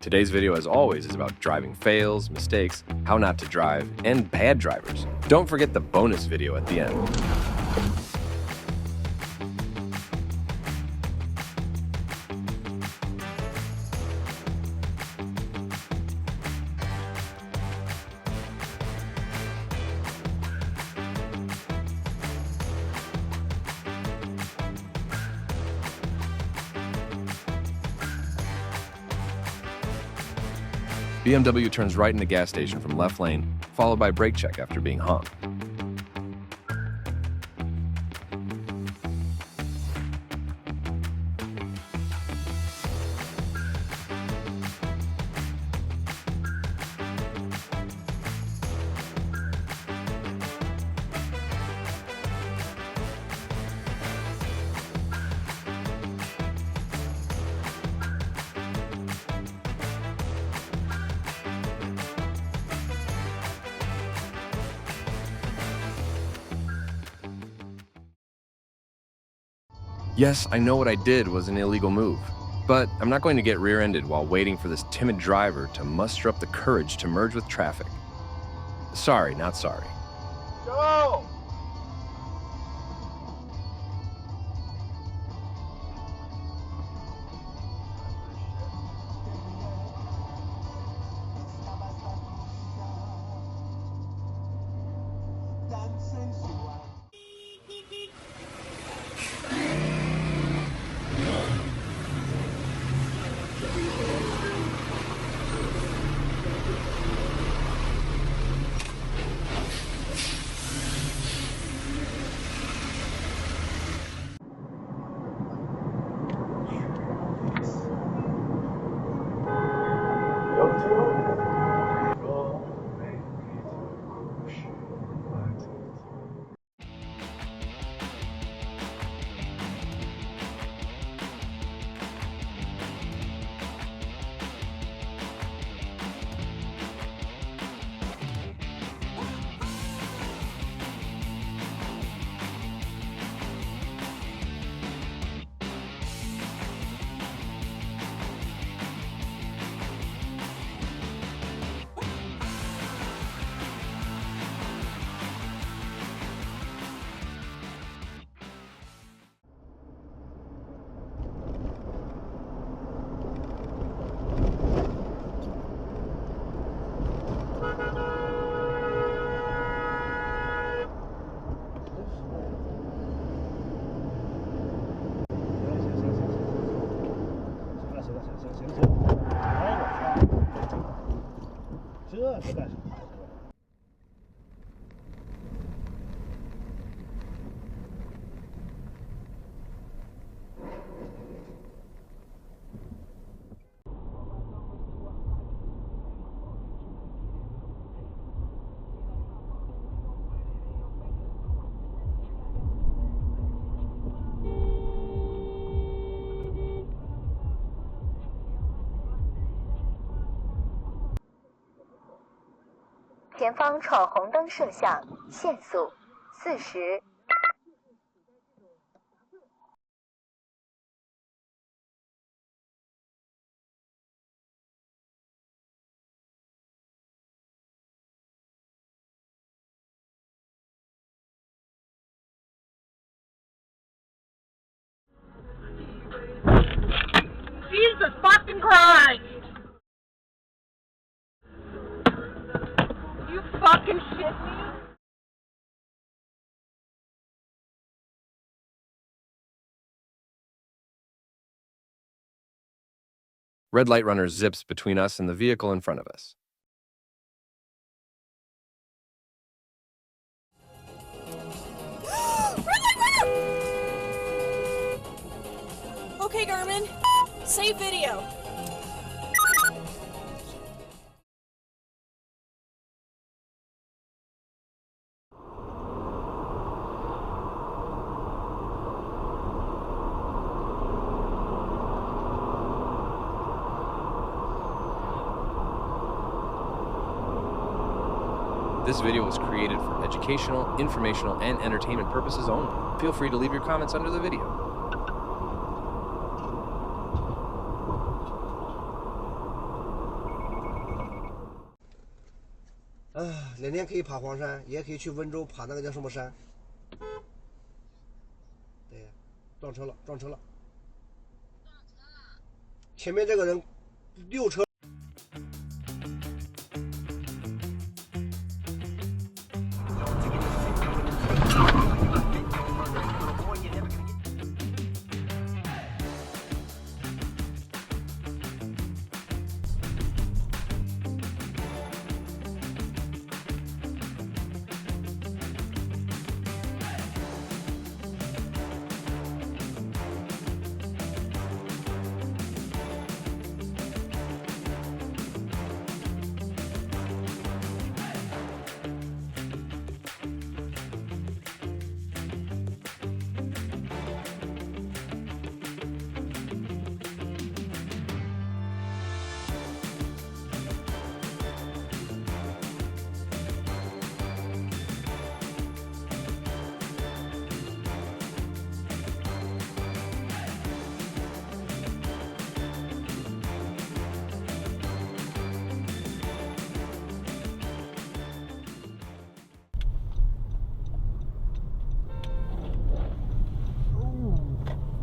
Today's video, as always, is about driving fails, mistakes, how not to drive, and bad drivers. Don't forget the bonus video at the end. BMW turns right in the gas station from left lane, followed by brake check after being honked. Yes, I know what I did was an illegal move, but I'm not going to get rear-ended while waiting for this timid driver to muster up the courage to merge with traffic. Sorry, not sorry. Go!前方闯红灯摄像，限速40。Jesus fucking Christ! You fucking shit me? Red light runner zips between us and the vehicle in front of us. Okay, Garmin. Save video. This video was created for educational, informational, and entertainment purposes only. Feel free to leave your comments under the video. 2天可以爬黄山，也可以去温州爬那个叫什么山。对，撞车了，撞车了。前面这个人溜车。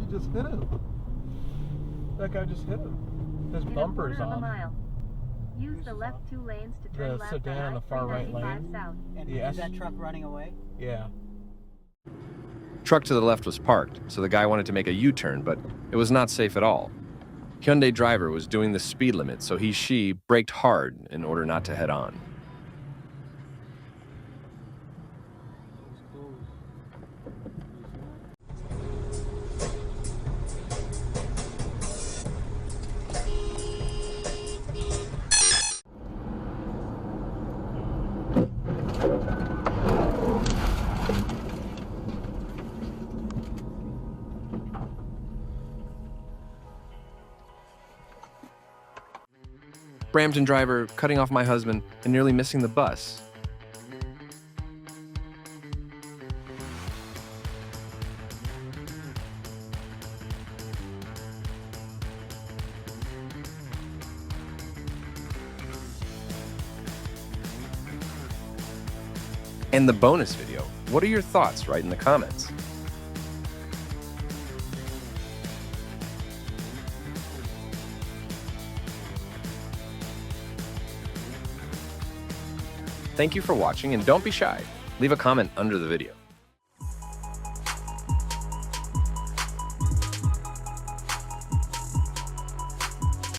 Just hit him. That guy just hit him. His bumper's on. Use the left 2 lanes to turn The left sedan on the far right lane. South. And Yes. is that truck running away? Yeah. Truck to the left was parked, so the guy wanted to make a U-turn, but it was not safe at all. Hyundai driver was doing the speed limit, so she braked hard in order not to head on. Brampton driver cutting off my husband and nearly missing the bus. And the bonus video. What are your thoughts? Write in the comments. Thank you for watching, and don't be shy. Leave a comment under the video.